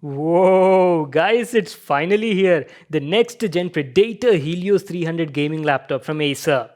Whoa, guys, it's finally here. The next gen Predator Helios 300 gaming laptop from Acer.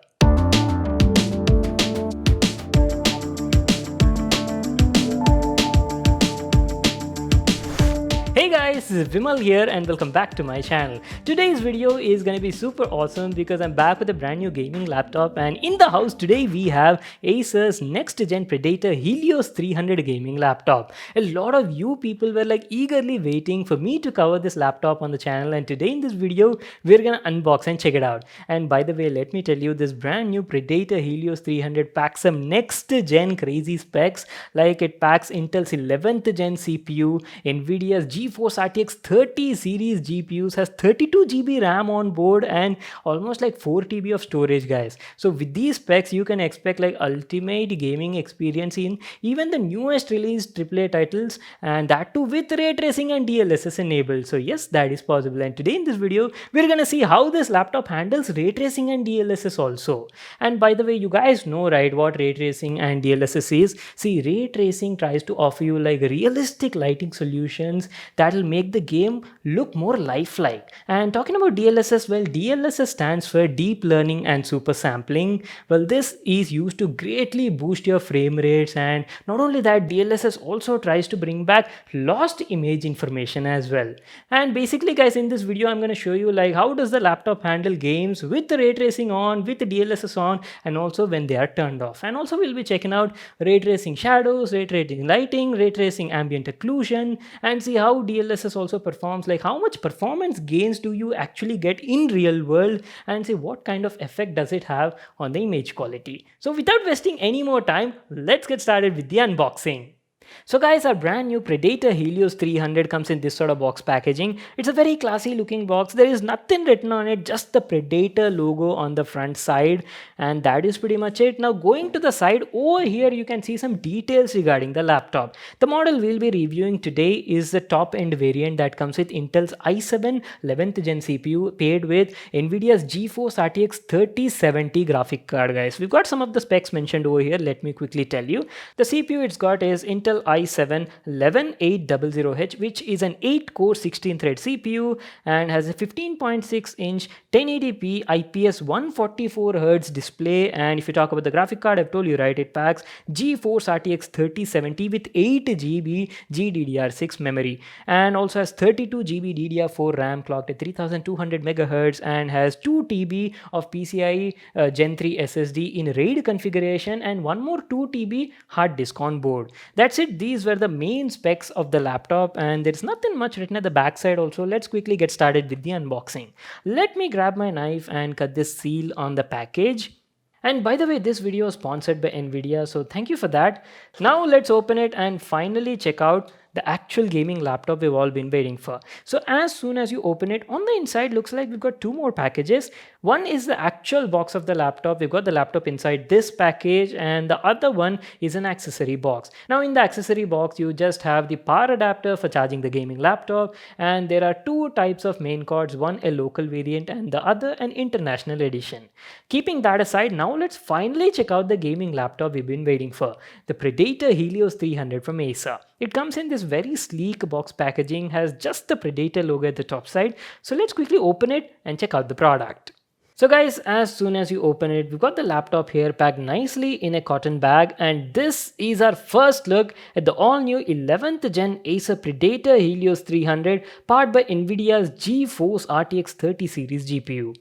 Hey guys, this is Vimal here and welcome back to my channel. Today's video is going to be super awesome because I'm back with a brand new gaming laptop, and in the house today we have Acer's next gen Predator Helios 300 gaming laptop. A lot of you people were like eagerly waiting for me to cover this laptop on the channel, and today in this video we're going to unbox and check it out. And by the way, let me tell you, this brand new Predator Helios 300 packs some next gen crazy specs. Like, it packs Intel's 11th gen CPU, NVIDIA's GeForce RTX 30 series GPUs, has 32 GB RAM on board and almost like 4 TB of storage, guys. So with these specs you can expect like ultimate gaming experience in even the newest released AAA titles, and that too with ray tracing and DLSS enabled. So yes, that is possible, and today in this video we're gonna see how this laptop handles ray tracing and DLSS also. And by the way, you guys know, right, what ray tracing and DLSS is? See, ray tracing tries to offer you like realistic lighting solutions that'll make the game look more lifelike. And talking about DLSS, well, DLSS stands for deep learning and super sampling. Well, this is used to greatly boost your frame rates, and not only that, DLSS also tries to bring back lost image information as well. And basically, guys, in this video I'm going to show you like how does the laptop handle games with the ray tracing on, with the DLSS on, and also when they are turned off. And also we'll be checking out ray tracing shadows, ray tracing lighting, ray tracing ambient occlusion, and see how DLSS also performs, like how much performance gains do you actually get in real world, and see what kind of effect does it have on the image quality. So without wasting any more time, let's get started with the unboxing. So guys, our brand new Predator Helios 300 comes in this sort of box packaging. It's a very classy looking box. There is nothing written on it, just the Predator logo on the front side, and that is pretty much it. Now going to the side over here, you can see some details regarding the laptop. The model we'll be reviewing today is the top end variant that comes with Intel's i7 11th gen CPU paired with NVIDIA's GeForce RTX 3070 graphic card, guys. We've got some of the specs mentioned over here. Let me quickly tell you. The CPU it's got is Intel i7 11800H, which is an 8-core 16-thread CPU and has a 15.6-inch 1080p IPS 144Hz display. And if you talk about the graphic card, I've told you, right, it packs GeForce RTX 3070 with 8 GB GDDR6 memory, and also has 32 GB DDR4 RAM clocked at 3200 MHz, and has 2 TB of PCIe Gen 3 SSD in RAID configuration, and one more 2 TB hard disk on board. That's it. These were the main specs of the laptop, and there's nothing much written at the back side also. Let's quickly get started with the unboxing. Let me grab my knife and cut this seal on the package. And by the way, this video is sponsored by NVIDIA, so thank you for that. Now let's open it and finally check out the actual gaming laptop we've all been waiting for. So as soon as you open it, on the inside looks like we've got two more packages. One is the actual box of the laptop. We've got the laptop inside this package, and the other one is an accessory box. Now in the accessory box, you just have the power adapter for charging the gaming laptop, and there are two types of main cards, one a local variant and the other an international edition. Keeping that aside, now let's finally check out the gaming laptop we've been waiting for, the Predator Helios 300 from Acer. It comes in this very sleek box packaging, has just the Predator logo at the top side. So let's quickly open it and check out the product. So guys, as soon as you open it, we've got the laptop here packed nicely in a cotton bag, and this is our first look at the all-new 11th gen Acer Predator Helios 300 powered by NVIDIA's GeForce RTX 30 series GPU.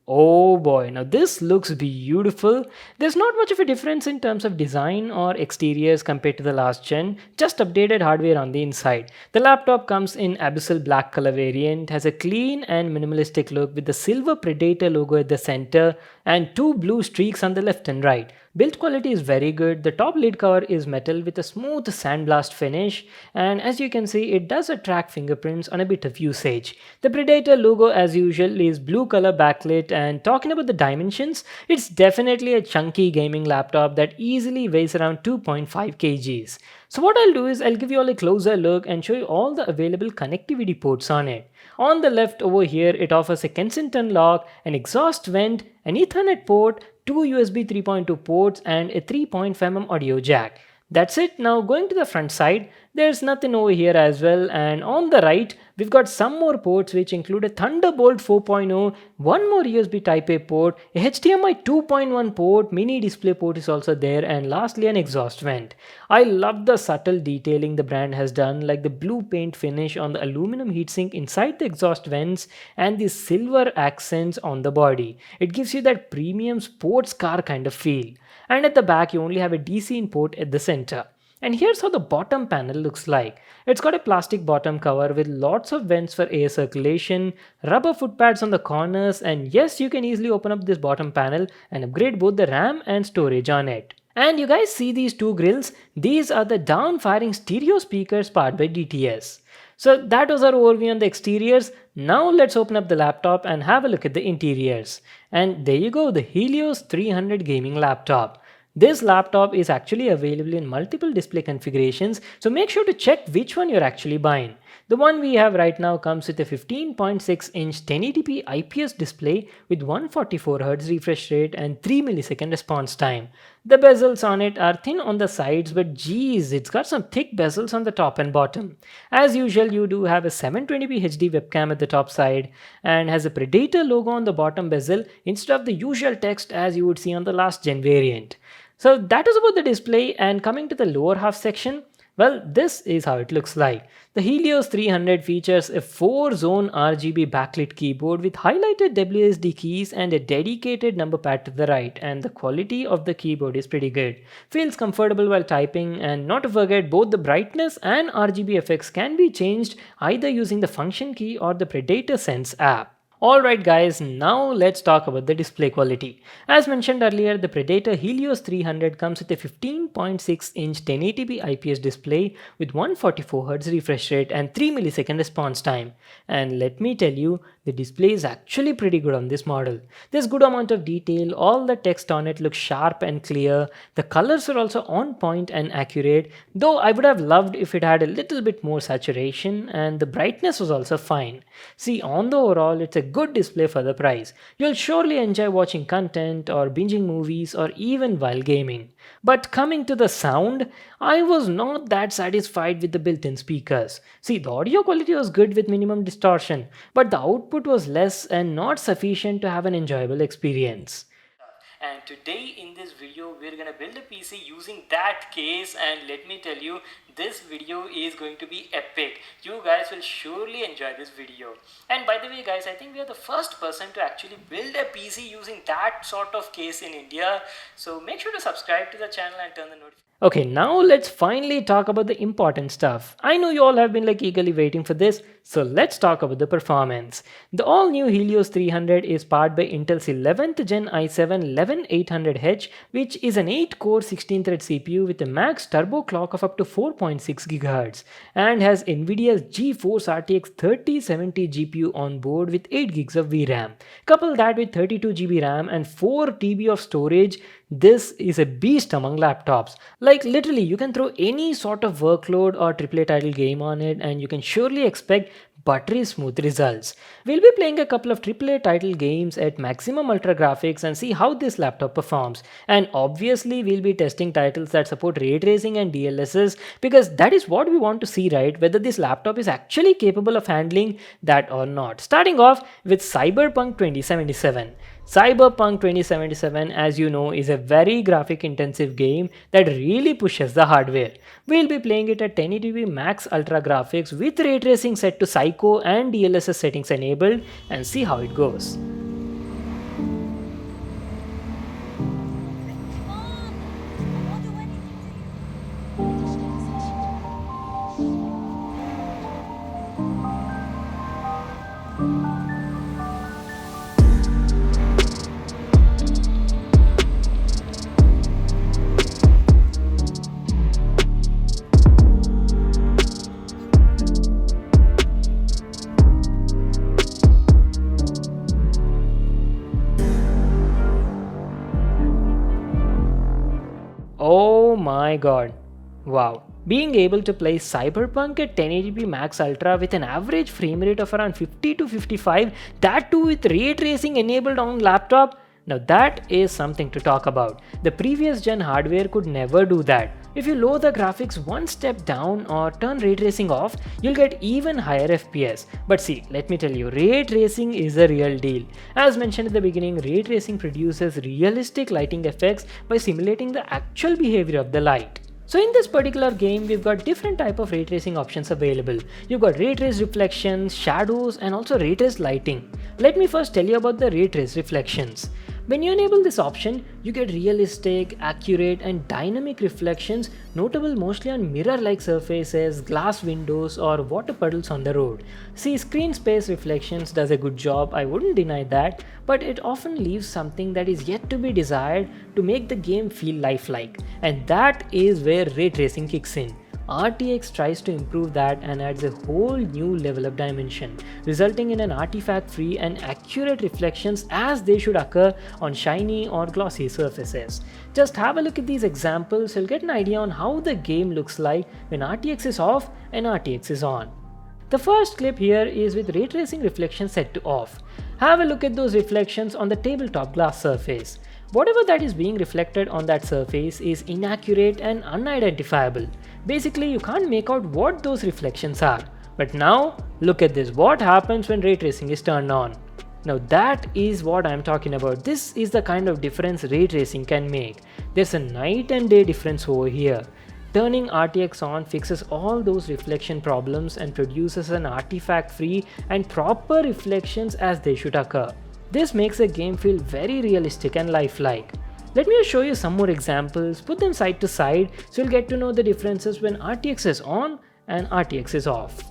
Oh boy, now this looks beautiful. There's not much of a difference in terms of design or exteriors compared to the last gen, just updated hardware on the inside. The laptop comes in abyssal black color variant, has a clean and minimalistic look with the silver Predator logo at the center and two blue streaks on the left and right. Build quality is very good. The top lid cover is metal with a smooth sandblast finish, and as you can see, it does attract fingerprints on a bit of usage. The Predator logo as usual is blue color backlit, and talking about the dimensions, it's definitely a chunky gaming laptop that easily weighs around 2.5 kgs. So what I'll do is I'll give you all a closer look and show you all the available connectivity ports on it. On the left over here, it offers a Kensington lock, an exhaust vent, an Ethernet port, two USB 3.2 ports, and a 3.5mm audio jack. That's it. Now going to the front side, There's nothing over here as well, and on the right we've got some more ports which include a Thunderbolt 4.0, one more USB Type-A port, a HDMI 2.1 port, mini display port is also there, and lastly an exhaust vent. I love the subtle detailing the brand has done, like the blue paint finish on the aluminum heatsink inside the exhaust vents and the silver accents on the body. It gives you that premium sports car kind of feel. And at the back you only have a DC in port at the center. And here's how the bottom panel looks like. It's got a plastic bottom cover with lots of vents for air circulation, rubber foot pads on the corners, and yes, you can easily open up this bottom panel and upgrade both the RAM and storage on it. And you guys see these two grills? These are the down-firing stereo speakers powered by DTS. So that was our overview on the exteriors. Now let's open up the laptop and have a look at the interiors. And there you go, the Helios 300 gaming laptop. This laptop is actually available in multiple display configurations, so make sure to check which one you're actually buying. The one we have right now comes with a 15.6-inch 1080p IPS display with 144Hz refresh rate and 3 millisecond response time. The bezels on it are thin on the sides, but geez, it's got some thick bezels on the top and bottom. As usual, you do have a 720p HD webcam at the top side and has a Predator logo on the bottom bezel instead of the usual text as you would see on the last gen variant. So that is about the display, and coming to the lower half section, well, this is how it looks like. The Helios 300 features a 4-zone RGB backlit keyboard with highlighted WSD keys and a dedicated number pad to the right, and the quality of the keyboard is pretty good. Feels comfortable while typing, and not to forget, both the brightness and RGB effects can be changed either using the function key or the Predator Sense app. Alright guys, now let's talk about the display quality. As mentioned earlier, the Predator Helios 300 comes with a 15.6-inch 1080p IPS display with 144Hz refresh rate and 3 millisecond response time. And let me tell you, the display is actually pretty good on this model. There's good amount of detail, all the text on it looks sharp and clear, the colors are also on point and accurate, though I would have loved if it had a little bit more saturation, and the brightness was also fine. See, on the overall, it's a good display for the price. You'll surely enjoy watching content or binging movies or even while gaming. But coming to the sound, I was not that satisfied with the built-in speakers. See, the audio quality was good with minimum distortion, but the output was less and not sufficient to have an enjoyable experience. And today in this video we're gonna build a PC using that case, and let me tell you, this video is going to be epic. You guys will surely enjoy this video. And by the way guys, I think we are the first person to actually build a PC using that sort of case in India. So make sure to subscribe to the channel and turn the notification. Okay, now let's finally talk about the important stuff. I know you all have been eagerly waiting for this, so let's talk about the performance. The all-new Helios 300 is powered by Intel's 11th Gen i7 11800H, which is an 8-core 16-thread CPU with a max turbo clock of up to 4.6 GHz, and has NVIDIA's GeForce RTX 3070 GPU on board with 8 GB of VRAM. Couple that with 32 GB RAM and 4 TB of storage. This is a beast among laptops. Like literally, you can throw any sort of workload or AAA title game on it and you can surely expect buttery smooth results. We'll be playing a couple of AAA title games at maximum ultra graphics and see how this laptop performs. And obviously we'll be testing titles that support ray tracing and DLSS, because that is what we want to see, right? Whether this laptop is actually capable of handling that or not. Starting off with Cyberpunk 2077. Cyberpunk 2077, as you know, is a very graphic intensive game that really pushes the hardware. We'll be playing it at 1080p max ultra graphics with ray tracing set to psycho and DLSS settings enabled, and see how it goes. Oh my god. Wow. Being able to play Cyberpunk at 1080p Max Ultra with an average frame rate of around 50 to 55, that too with ray tracing enabled on laptop, now that is something to talk about. The previous gen hardware could never do that. If you lower the graphics one step down or turn ray tracing off, you'll get even higher FPS. But see, let me tell you, ray tracing is a real deal. As mentioned at the beginning, ray tracing produces realistic lighting effects by simulating the actual behavior of the light. So in this particular game, we've got different type of ray tracing options available. You've got ray trace reflections, shadows, and also ray trace lighting. Let me first tell you about the ray trace reflections. When you enable this option, you get realistic, accurate, and dynamic reflections, notable mostly on mirror-like surfaces, glass windows, or water puddles on the road. See, screen space reflections does a good job, I wouldn't deny that, but it often leaves something that is yet to be desired to make the game feel lifelike. And that is where ray tracing kicks in. RTX tries to improve that and adds a whole new level of dimension, resulting in an artifact-free and accurate reflections as they should occur on shiny or glossy surfaces. Just have a look at these examples, you'll get an idea on how the game looks like when RTX is off and RTX is on. The first clip here is with ray tracing reflection set to off. Have a look at those reflections on the tabletop glass surface. Whatever that is being reflected on that surface is inaccurate and unidentifiable. Basically, you can't make out what those reflections are. But now, look at this. What happens when ray tracing is turned on? Now that is what I'm talking about. This is the kind of difference ray tracing can make. There's a night and day difference over here. Turning RTX on fixes all those reflection problems and produces an artifact-free and proper reflections as they should occur. This makes the game feel very realistic and lifelike. Let me show you some more examples, put them side to side so you'll get to know the differences when RTX is on and RTX is off.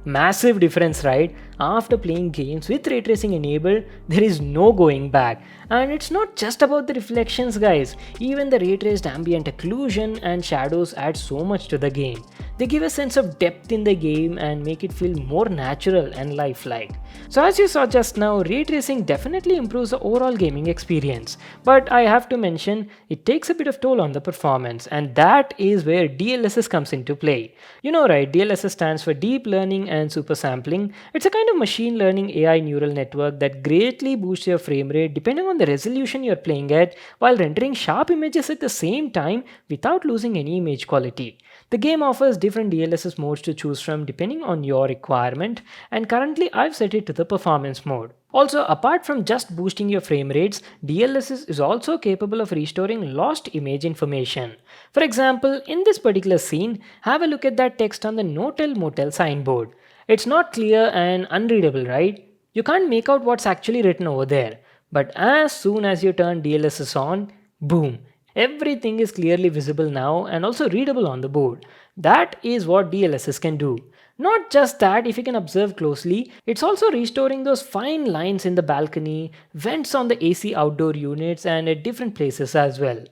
Massive difference, right? After playing games with ray tracing enabled, there is no going back. And it's not just about the reflections, guys. Even the ray traced ambient occlusion and shadows add so much to the game. They give a sense of depth in the game and make it feel more natural and lifelike. So as you saw just now, ray tracing definitely improves the overall gaming experience. But I have to mention, it takes a bit of toll on the performance, and that is where DLSS comes into play. You know, right, DLSS stands for Deep Learning and Super Sampling. It's a kind of machine learning AI neural network that greatly boosts your frame rate depending on the resolution you're playing at, while rendering sharp images at the same time without losing any image quality. The game offers different DLSS modes to choose from depending on your requirement, and currently I've set it to the performance mode. Also, apart from just boosting your frame rates, DLSS is also capable of restoring lost image information. For example, in this particular scene, have a look at that text on the No Tell Motel signboard. It's not clear and unreadable, right? You can't make out what's actually written over there. But as soon as you turn DLSS on, boom! Everything is clearly visible now and also readable on the board. That is what DLSS can do. Not just that, if you can observe closely, it's also restoring those fine lines in the balcony, vents on the AC outdoor units, and at different places as well.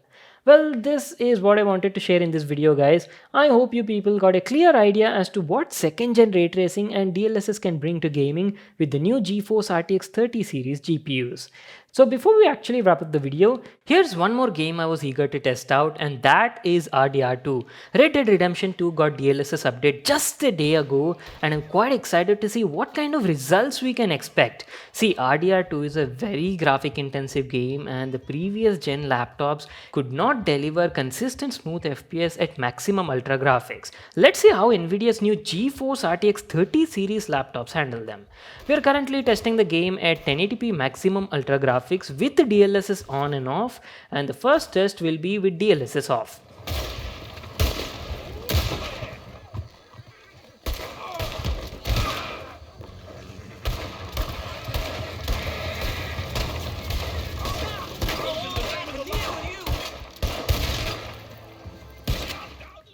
Well, this is what I wanted to share in this video, guys. I hope you people got a clear idea as to what second gen ray tracing and DLSS can bring to gaming with the new GeForce RTX 30 series GPUs. So before we actually wrap up the video, here's one more game I was eager to test out, and that is RDR2. Red Dead Redemption 2 got DLSS update just a day ago, and I'm quite excited to see what kind of results we can expect. See, RDR2 is a very graphic intensive game, and the previous gen laptops could not deliver consistent smooth FPS at maximum ultra graphics. Let's see how NVIDIA's new GeForce RTX 30 series laptops handle them. We are currently testing the game at 1080p maximum ultra graphics with DLSS on and off, and the first test will be with DLSS off.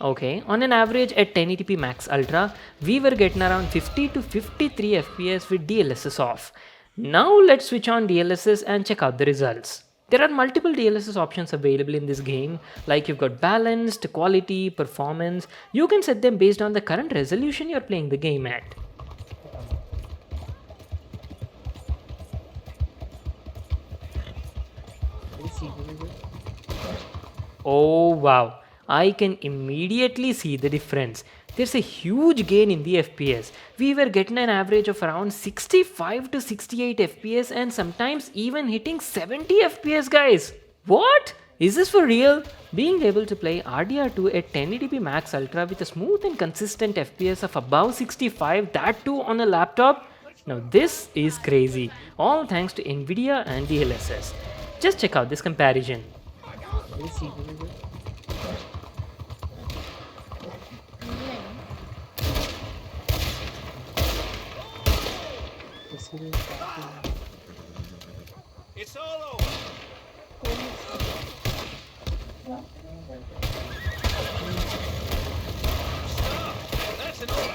Okay, on an average at 1080p max ultra, we were getting around 50 to 53 FPS with DLSS off. Now let's switch on DLSS and check out the results. There are multiple DLSS options available in this game, like you've got balanced, quality, performance. You can set them based on the current resolution you're playing the game at. Oh wow, I can immediately see the difference. There's a huge gain in the FPS. We were getting an average of around 65 to 68 FPS and sometimes even hitting 70 FPS, guys. What? Is this for real? Being able to play RDR2 at 1080p max ultra with a smooth and consistent FPS of above 65, that too on a laptop? Now this is crazy. All thanks to NVIDIA and DLSS. Just check out this comparison. It's all over. That's enough.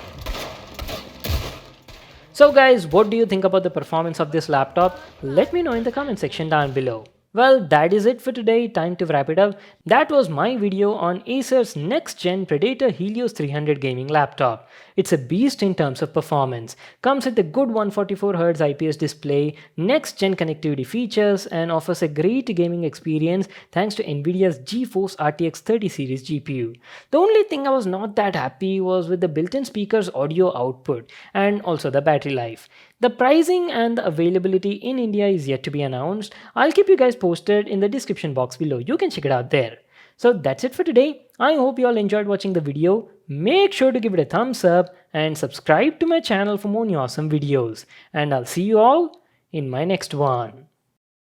So guys, what do you think about the performance of this laptop? Let me know in the comment section down below. Well, that is it for today. Time to wrap it up. That was my video on Acer's next-gen Predator Helios 300 gaming laptop. It's a beast in terms of performance. Comes with a good 144Hz IPS display, next-gen connectivity features, and offers a great gaming experience thanks to NVIDIA's GeForce RTX 30 series GPU. The only thing I was not that happy was with the built-in speaker's audio output and also the battery life. The pricing and the availability in India is yet to be announced. I'll keep you guys posted in the description box below. You can check it out there. So that's it for today. I hope you all enjoyed watching the video. Make sure to give it a thumbs up and subscribe to my channel for more awesome videos. And I'll see you all in my next one.